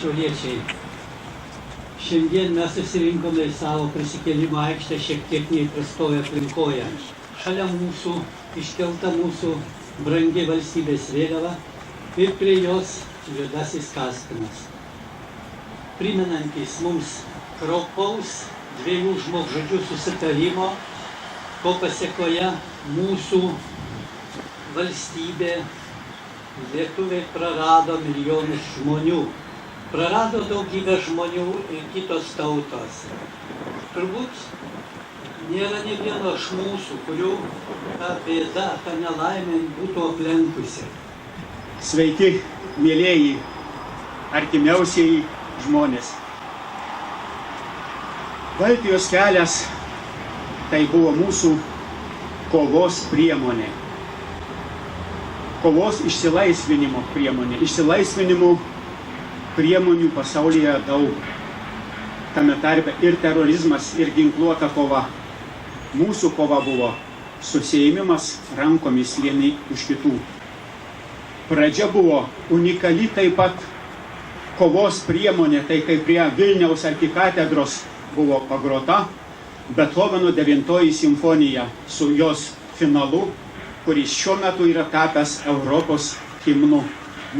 šiauliečiai. Šiandien mes susirinkome į savo prisikėlimo aikštę šiek tiek neįprastoje aplinkoje. Šalia mūsų iškelta mūsų brangi valstybės vėliava ir prie jos juodasis kaspinas, primenantys mums kraupaus dviejų žmogžudžių susitarimo, ko pasėkoje mūsų valstybė, lietuviai prarado milijonus žmonių. Prarado daugybę žmonių ir kitos tautos. Turbūt nėra nė vieno iš mūsų, kurių ta bėda, ta nelaimė būtų aplenkusi. Sveiki, mėlieji, artimiausieji žmonės. Baltijos kelias tai buvo mūsų kovos priemonė. Kovos išsilaisvinimo priemonė. Išsilaisvinimo priemonių pasaulyje daug. Tame tarpe ir terorizmas, ir ginkluota kova. Mūsų kova buvo susiėmimas rankomis vieni už kitų. Pradžia buvo unikali taip pat kovos priemonė, tai kaip prie Vilniaus arkikatedros buvo pagrota Bethoveno 9 simfonija su jos finalu, kuris šiuo metu yra tapęs Europos himnu.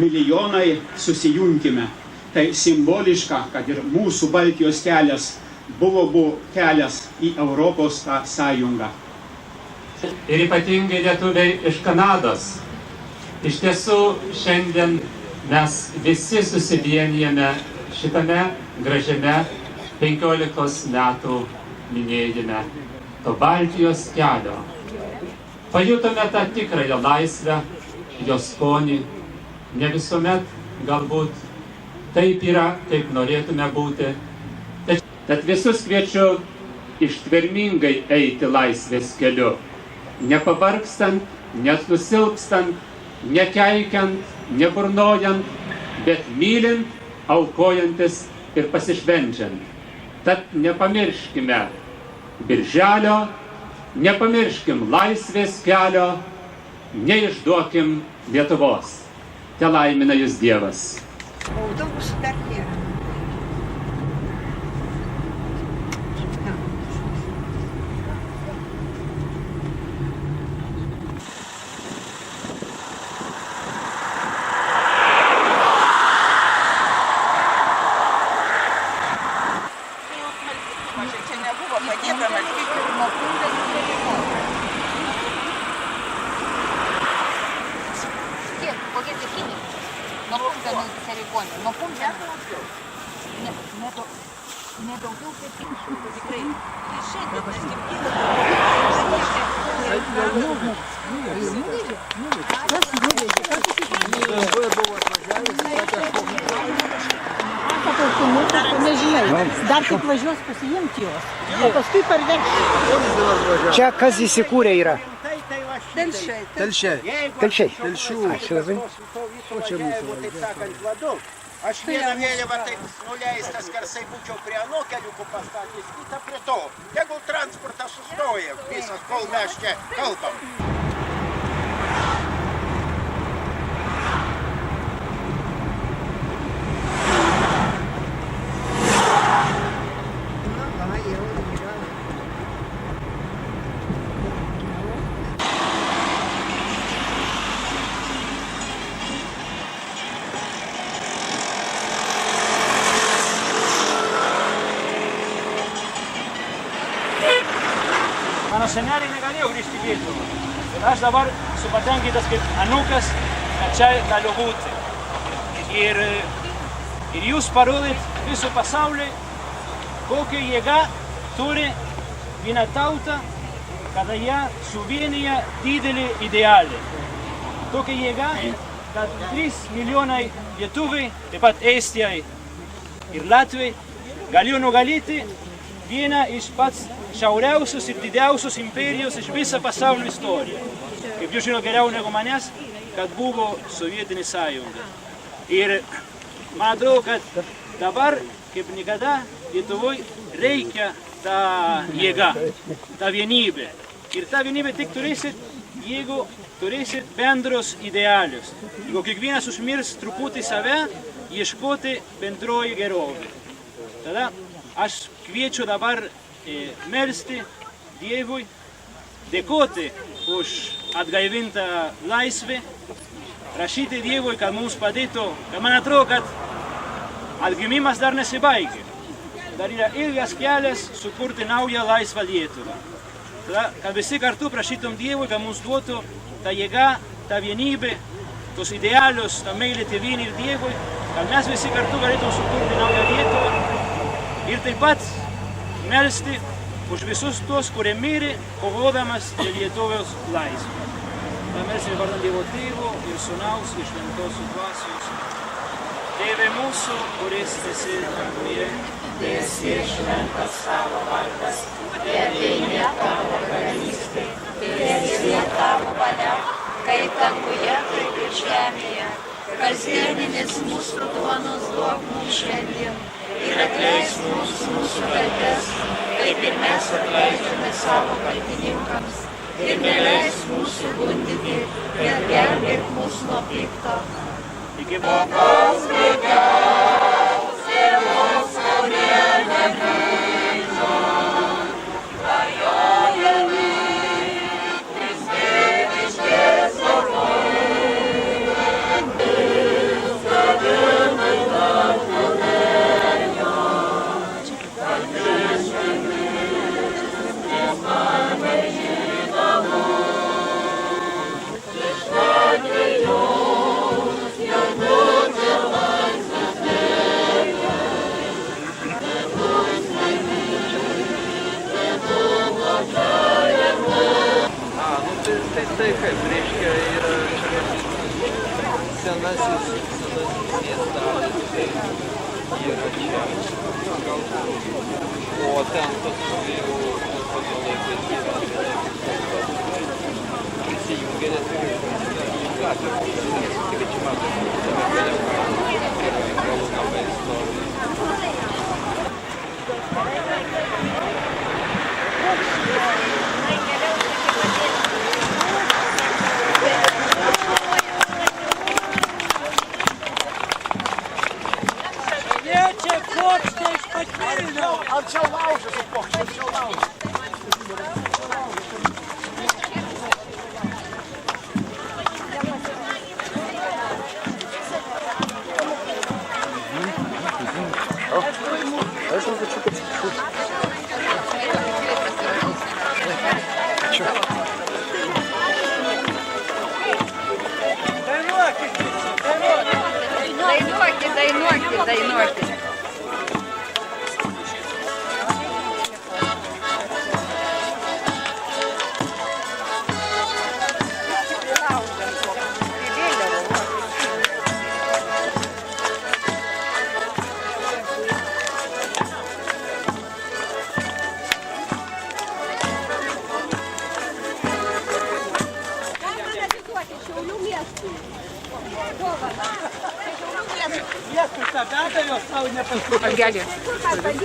Milijonai susijunkime. Tai simboliška, kad ir mūsų Baltijos kelias buvo kelias į Europos sąjungą. Ir ypatingai lietuviai iš Kanados. Iš tiesų, šiandien mes visi susivienijame šitame gražiame 15 metų minėjime to Baltijos kelio. Pajutome tą tikrąją laisvę, jos skonį. Ne visuomet galbūt taip yra, kaip norėtume būti. Tad visus kviečiu ištvermingai eiti laisvės keliu, nepavargstant, nenusilpstant, nekeikiant, neburnojant, bet mylint, aukojantis ir pasišvenčiant. Tad nepamirškime Birželio, nepamirškim laisvės kelio, neišduokim Lietuvos. Te laimina jūs Dievas. Autobusų dar nėra. Čia nebuvo padėta malkyti nuo punktės iki telefono. Kokie techniniai? Nuo punktą nusireikoni. Nuo punktą? Ne daugiau kaip 500, tikrai. Tai šiandien mes tik Dar kaip važiuos pasiimti jos, o paskui parvežti. Čia kas įsikūrė yra? Telšiai. Telšiai. Telšių. O čia mūsų. Taip sakant, vadu. Aš vieną vėliavą taip nuleistas, karsai būčiau prie ano keliukų pastatęs, kitą prie to. Tegul transportas sustoja visas, kol mes čia kalbam. Mano seneliai negalėjo grįžti į Lietuvą. Ir aš dabar esu patenkintas kaip anūkas, kad čia galiu būti. Ir jūs parodėt visų pasauliui, kokia jėga turi viena tauta, kada ją suvienyje didelį idealį. Tokia jėga, kad 3 milijonai lietuviai, taip pat Estijai ir Latvijai, galėjo nugalėti vieną iš pats šiauriausios ir didžiausios imperijos iš visą pasaulio istoriją. Kaip jūs žino geriau negu manęs, kad buvo Sovietinė sąjunga. Ir man atrodo, kad dabar, kaip niekada, Lietuvoje reikia tą jėgą, tą vienybę. Ir tą vienybę tik turėsit, jeigu turėsit bendros idealius. Jeigu kiekvienas užmirs truputį save, ieškoti bendroji gerovė. Tada aš kviečiu dabar melsti Dievui, dėkoti už atgaivintą laisvę, prašyti Dievui, kad mums padėtų, kad man atrodo, kad atgimimas dar nesibaigė. Dar yra ilgas kelias sukurti naują laisvą Lietuvą. Tada, kad visi kartu prašytum Dievui, kad mums duotų tą jėgą, tą vienybę, tos idealius, tą meilę tėvynei ir Dievui, kad mes visi kartu galėtum sukurti naują Lietuvą ir taip pat melsti už visus tuos, kurie mirė, kovodamas dėl Lietuvos laisvės. Melsim vardan Dievo Tėvo ir Sūnaus ir Šventosios Dvasios. Tėve mūsų, kuris esi danguje, teesie šventas tavo vardas, teateinie tavo karalystė, teesie tavo valia, kaip danguje, taip ir žemėje. Kasdieninis mūsų duonos duok mums šiandien ir atleisk mums mūsų kaltes, kaip ir mes atleidžiame savo kaltininkams. Ir neleisk mūsų gundyti, ir gelbėk mus nuo pikto. Iki Pas vaikams ir mus, kurie negrįžo, klajojami, vis dieviškės Tai kaip, reiškia, yra senasis miestelis, tai yra čia. O ten paskui jau pagal laiką gyvena. Prisijungė net gatvė. Tik čia matome, yra galų istorija. Arčiau laužė su pokščiu, arčiau laužė. Aš jau хочу подспешить. Дайнорки. Algelė.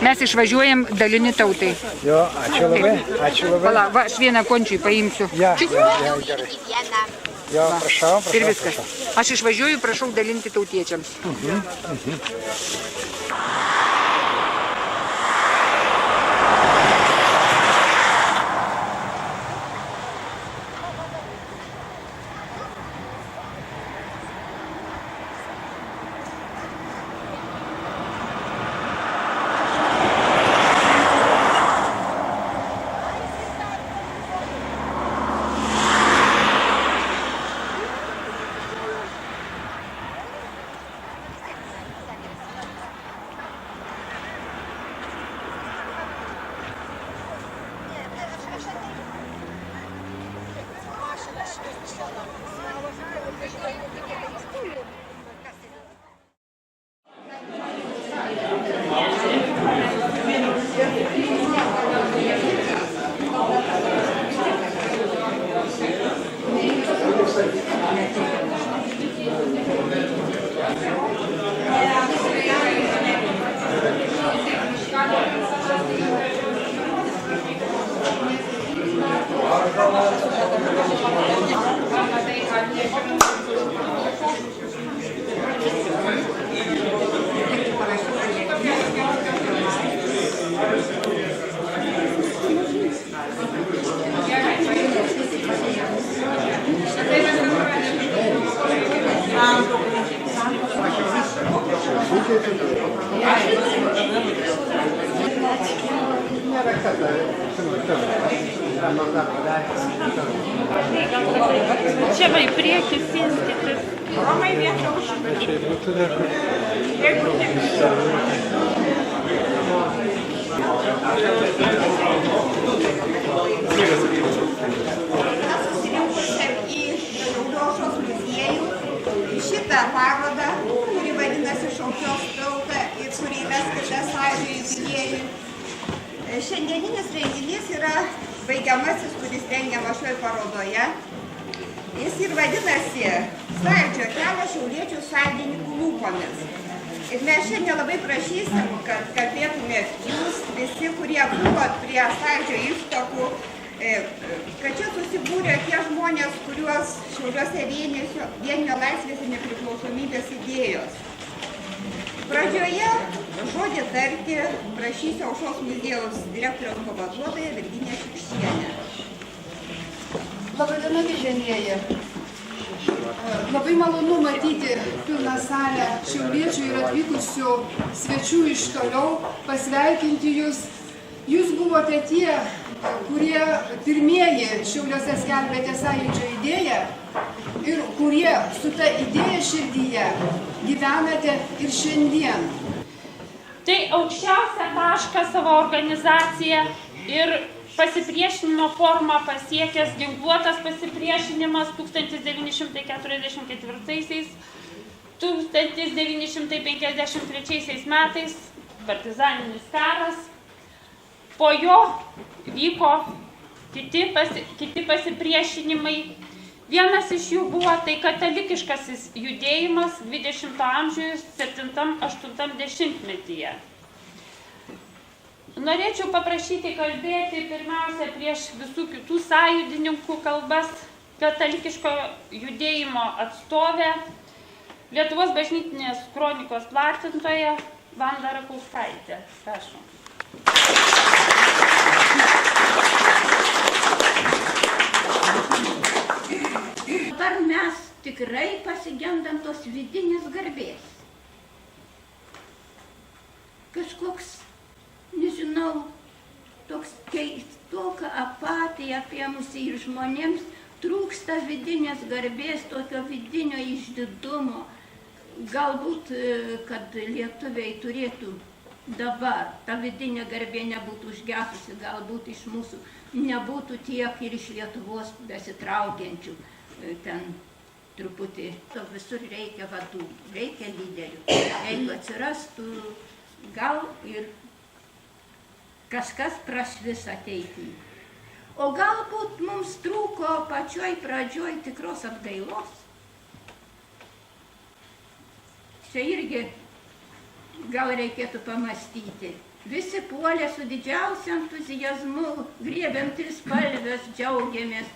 Mes išvažiuojam dalini tautai. Jo, ačiū labai, ačiū labai. Pala, va, aš vieną končiui paimsiu. Ja, gerai. Jo, prašau. Ir viskas. Aš išvažiuoju, prašau dalinti tautiečiams. Čia va į priekį sėskitės. Romai vietą užimti. Jeigu tik. Susirinkusiam į Aušros muziejų šitą parodą, kuri vadinasi Šaukios tautą ir kuri yra skirta Sąjūdžio jubiliejui. Šiandieninis renginys yra baigiamasis, kuris rengiamas šioje parodoje. Jis ir vadinasi Sąjūdžio kelio šiauliečių sąjungininkų lūpomis. Ir mes šiandien labai prašysim, kad kalbėtumėt jūs visi, kurie buvot prie Sąjūdžio ištakų, kad čia susibūrė tie žmonės, kuriuos Šiauliuose vienio laisvės ir nepriklausomybės idėjos. Pradžioje žodį tarti prašysiu Aušros muziejaus direktoriaus pavaduotoja Virginija Šikščienė. Labadiena, gerbiamieji. Labai malonu matyti pilną salę šiauliečių ir atvykusių svečių iš toliau, pasveikinti jūs. Jūs buvote tie, kurie pirmieji Šiauliuose skelbėte Sąjūdžio idėją ir kurie su ta idėja širdyje gyvenate ir šiandien. Tai aukščiausią tašką savo organizaciją ir pasipriešinimo formą pasiekęs ginkluotas pasipriešinimas 1943 metais, partizaninis karas. Po jo vyko kiti pasipriešinimai. Vienas iš jų buvo tai katalikiškasis judėjimas 20 amžiaus 7-8 metyje. Norėčiau paprašyti kalbėti pirmiausia prieš visų kitų sąjūdininkų kalbas katalikiško judėjimo atstovę, Lietuvos bažnytinės kronikos platintoja Vanda Rakauskaitė. Prašom. Dabar mes tikrai pasigendam tos vidinės garbės. Kažkoks, nežinau, toks keistoka apatija apėmusi ir žmonėms trūksta vidinės garbės, tokio vidinio išdidumo. Galbūt, kad lietuviai turėtų dabar, ta vidinė garbė nebūtų užgesusi, galbūt iš mūsų nebūtų tiek ir iš Lietuvos besitraukiančių. Ten truputį, to visur reikia vadų, reikia lyderių. Jeigu atsirastų, gal ir kažkas prašvis ateityje. O galbūt mums trūko pačioj pradžioj tikros atgailos. Čia irgi gal reikėtų pamastyti. Visi puolė su didžiausiu entuzijazmu, griebėm trispalvės, džiaugiamės.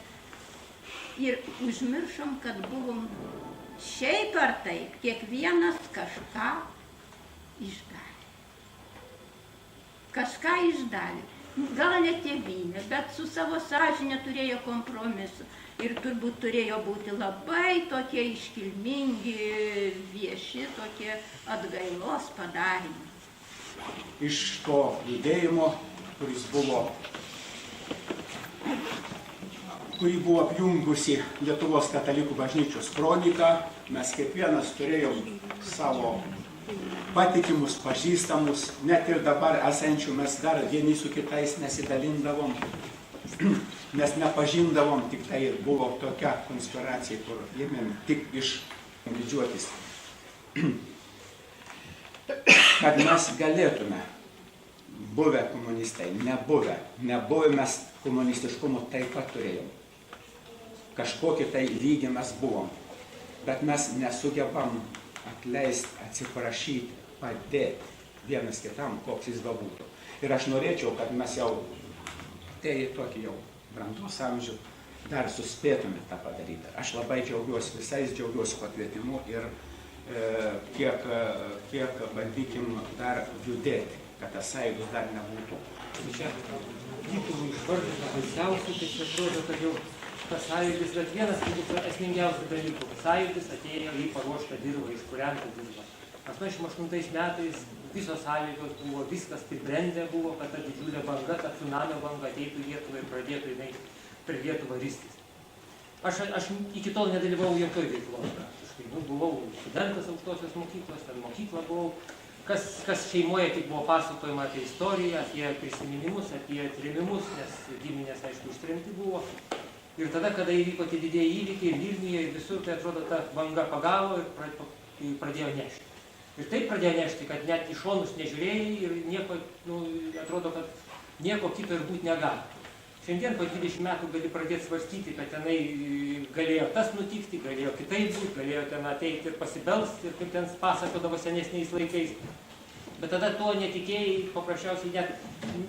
Ir užmiršom, kad buvom šiaip ar taip, kiekvienas kažką išdavė. Kažką išdavė. Gal ne tėvynė, bet su savo sąžine turėjo kompromisų. Ir turbūt turėjo būti labai tokie iškilmingi, vieši, tokie atgailos padarymai. Iš to judėjimo, kurį buvo apjungusi Lietuvos katalikų bažnyčios kronika, mes kiekvienas turėjom savo patikimus, pažįstamus, net ir dabar esančių mes dar vieni su kitais nesidalindavom, nes nepažindavom, tik tai ir buvo tokia konspiracija, kur ėmėm tik iš didžiuotis. Kad mes galėtume, buvę komunistai, nebuvę mes komunistiškumo taip pat turėjom. Kažkokį tai lygį mes buvom, bet mes nesugebam atleisti, atsiprašyti, padėti vienas kitam, koks jis bebūtų. Ir aš norėčiau, kad mes jau, tai tokį jau brandos amžių, dar suspėtume tą padaryti. Aš labai džiaugiuosi visais, džiaugiuosi pakvietimu ir kiek bandykim dar judėti, kad tas sąjūdis dar nebūtų. Čia titulų išvardinta baisiausių, tai čia atrodo, kad jau tas sąjūdis, bet vienas esmingiausių dalykų. Sąjūdis atėjo į paruoštą dirvą, iškūrentą dirvą. 88 metais visos sąlygos buvo, viskas pribrendę buvo, kad ta didžiulė banga, ta tsunamio banga ateitų į Lietuvą ir pradėtų jinai per Lietuvą ristis. Aš iki tol nedalyvau jokioj veikloje praktiškai. Buvau studentas aukštosios mokyklos, ten mokyklą buvau. Kas šeimoje tik buvo pasakojama apie istoriją, apie prisiminimus, apie trėmimus, nes giminės, aišku, ištremti buvo. Ir tada, kada įvyko tie didieji įvykiai ir Vilniuje ir visur, tai atrodo, ta banga pagavo ir pradėjo nešti. Ir taip pradėjo nešti, kad net į šonus nežiūrėjai ir nieko, atrodo, kad nieko kito ir būt negali. Šiandien po 20 metų gali pradėti svarstyti, kad tenai galėjo tas nutikti, galėjo kitaip būti, galėjo ten ateiti ir pasibelsti, ir kaip ten pasakodavo senesniais laikais. Bet tada to netikėjai, paprasčiausiai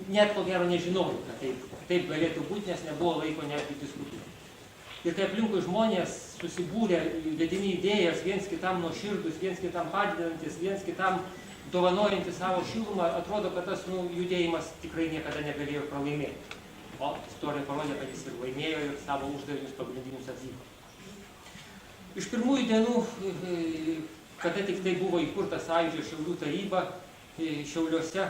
net ko gero nežinojau, kad taip galėtų būti, nes nebuvo laiko netgi diskutuoti. Ir kai aplinkui žmonės susibūrė, vedini idėjas, viens kitam nuoširdus, viens kitam padedantis, viens kitam dovanojantis savo šilumą, atrodo, kad tas judėjimas tikrai niekada negalėjo pralaimėti. O istorija parodė, kad jis ir laimėjo ir savo uždavinius pagrindinius atliko. Iš pirmųjų dienų, kada tik tai buvo įkurta Sąjūdžio Šiaulių taryba, Šiauliuose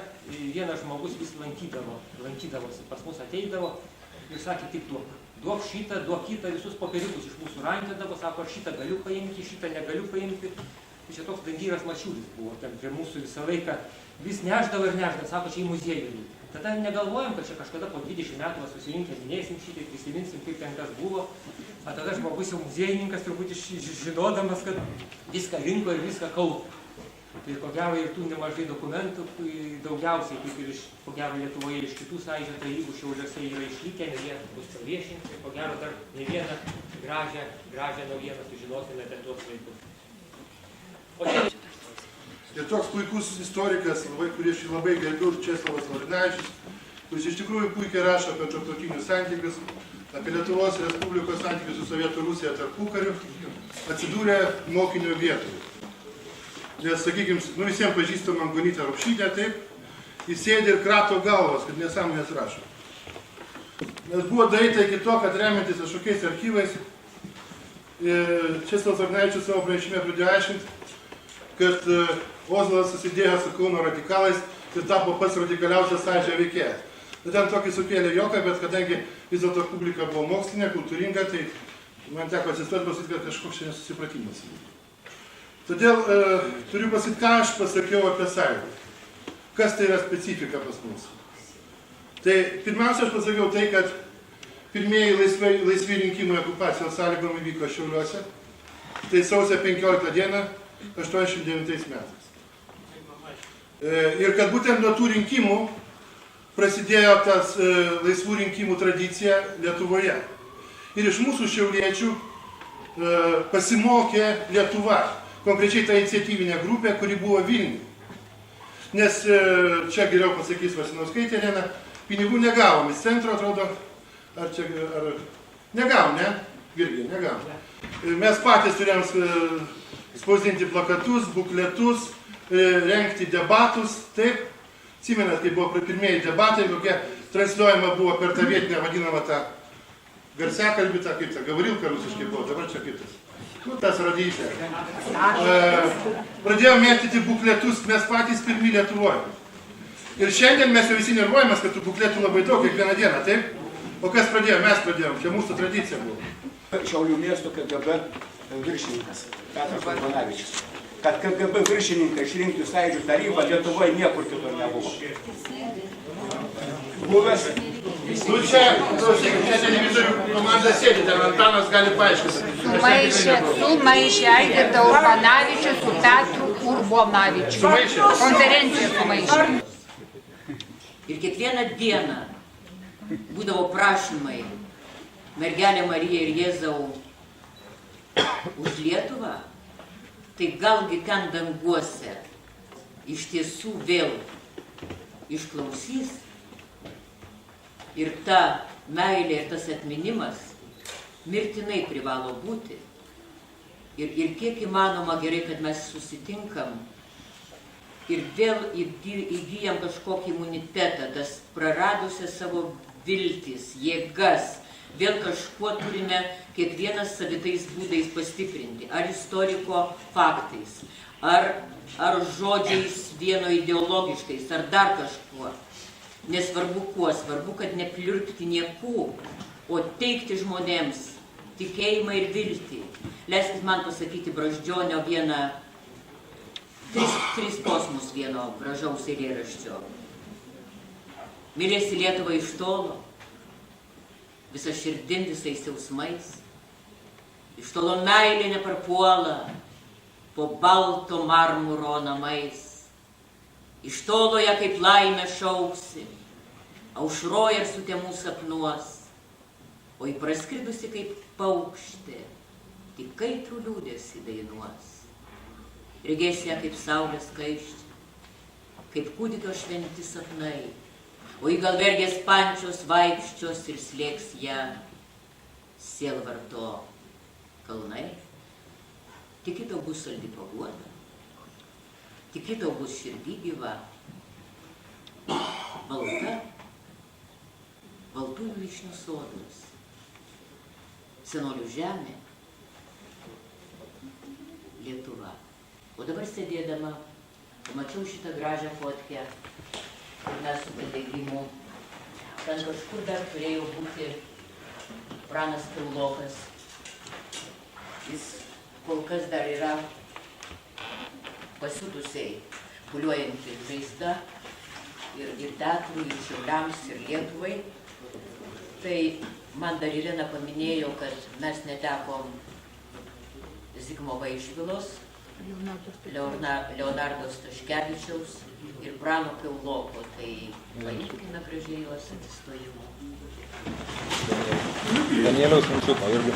vienas žmogus vis lankydavosi, pas mus ateidavo ir sakė, tik duok šitą, duok kitą, visus popieriukus iš mūsų rankėdavo, sako, aš šitą galiu paimti, šitą negaliu paimti. Ir čia toks Dangyras Mačiulis buvo, ten prie mūsų visą laiką vis neždavo ir neždavo, sako, čia į muziejų. Tada negalvojom, kad čia kažkada po 20 metų susirinkę minėsim šitai, prisiminsim, kaip ten kas buvo. O tada žmogus jau muziejininkas turbūt žinodamas, kad viską rinko ir viską kaupė. Tai ko gero ir tų nemažai dokumentų, daugiausiai, kaip ir ko gero Lietuvoje iš kitų Sąjūdžio tarybų Šiauliuose yra išlikę, ne jie bus paviešinti, tai ko gero dar ne vieną gražią naujieną sužinosime apie tuos laikus. Ir toks puikus istorikas, kurį aš labai gerbiu, Česlovas Laurinavičius, kuris iš tikrųjų puikiai rašo apie tarptautinius santykius, apie Lietuvos Respublikos santykius su Sovietų Rusija tarpukariu, atsidūrė mokinio vietoje. Nes, sakykime, visiems pažįstam Angonytę Rupšytę, taip, jis sėdė ir krato galvas, kad nesąmonės rašo. Nes buvo daryta iki to, kad remiantis kažkokiais archyvais, Česlovas Laurinavičius savo pranešime pradėjo aiškinti, kad Ozolas susidėjo su Kauno radikalais ir tapo pats radikaliausias Sąjūdžio veikėjas. Bet ten tokį sukėlė juoką, bet kadangi vis dėlto publika buvo mokslinė, kultūringa, tai man teko atsistoti pasakyti, kad kažkoks čia nesusipratimas. Todėl turiu pasakyti, ką aš pasakiau apie Sąjūdį. Kas tai yra specifika pas mus. Tai pirmiausia, aš pasakiau tai, kad pirmieji laisvi rinkimai okupacijos sąlygom įvyko Šiauliuose. Tai sausio 15 dieną 89 metais. Ir kad būtent nuo tų rinkimų prasidėjo tas laisvų rinkimų tradicija Lietuvoje. Ir iš mūsų šiauliečių pasimokė Lietuva, konkrečiai ta iniciatyvinė grupė, kuri buvo Vilniuje. Nes čia geriau pasakys Vasinauskaitė, pinigų negavom, iš centro atrodo, negavom, ne? Virgi, negavom. Mes patys turėjom spausdinti plakatus, bukletus, rengti debatus, taip. Atsimenat, kai buvo pirmieji debatai, kokie transliuojama buvo per tą vietinę vadinamą tą garsiakalbį, tą kaip tą Gavrilką rusiškai buvo, dabar čia kaip tas. Tas Rodytė. Pradėjome mėtyti bukletus, mes patys pirmi Lietuvoje. Ir šiandien mes jau visi nervuojamės, kad tų bukletų labai daug, kiekvieną dieną, taip? O kas pradėjo? Mes pradėjom, čia mūsų tradicija buvo. Šiaulių miesto KGB viršininkas Petras Urbanavičius. Kad KGB viršininkai išrinktų Sąjūdžio tarybą, Lietuvoje niekur kitur nebuvo. Buvęs. Nu čia televizorių komanda sėdi, ten Antanas gali paaiškinti. Sumaišė Algirdą Urbanavičių su Petru Urbonavičiu. Konferenciją sumaišė. Ir kiekvieną dieną būdavo prašymai Mergelė Marija ir Jėzau už Lietuvą, tai galgi ten danguose iš tiesų vėl išklausys ir ta meilė ir tas atminimas mirtinai privalo būti. Ir kiek įmanoma gerai, kad mes susitinkam ir vėl įgyjam kažkokį imunitetą, tas praradusias savo viltis, jėgas, vėl kažkuo turime kiekvienas savitais būdais pastiprinti, ar istoriko faktais, ar ar žodžiais vieno ideologiškais, ar dar kažkuo. Nesvarbu kuo, svarbu, kad nepliurpti niekų, o teikti žmonėms tikėjimą ir viltį. Leiskit man pasakyti Brazdžionio vieną, tris posmus vieno gražaus eilėraščio. Mylėsi Lietuvą iš tolo, visa širdim, visais jausmais. Iš tolo meilė neparpuola po balto marmuro namais. Iš tolo ją kaip laimę šauksi, aušroja ir sutemų sapnuos, o į praskridusi kaip paukštė, tik kaitrų liūdesį dainuos. Regėsi ją kaip saulės kaiščią, kaip kūdikio šventi sapnai, o į galvergės pančios vaikščios ir slėgs ją sielvarto kalnai. Tiki tau bus saldi paguoda, tiki tau bus širdį gyva, balta, baltųjų vyšnių sodas, senolių žemė, Lietuva. O dabar sėdėdama, pamačiau šitą gražią fotkę, kur mes su padegimu. Ten kažkur dar turėjo būti Pranas Piaulokas. Jis kol kas dar yra pasiutusiai pūliuojanti žaizda ir teatrui, ir Šiauliams, ir Lietuvai. Tai man dar Irena paminėjo, kad mes netekom Zigmo Vaišvilos, Leonardo Staškevičiaus ir Prano Piauloko. Tai palikime gražiai juos atsistojimo. Danieliaus Minčiuko irgi.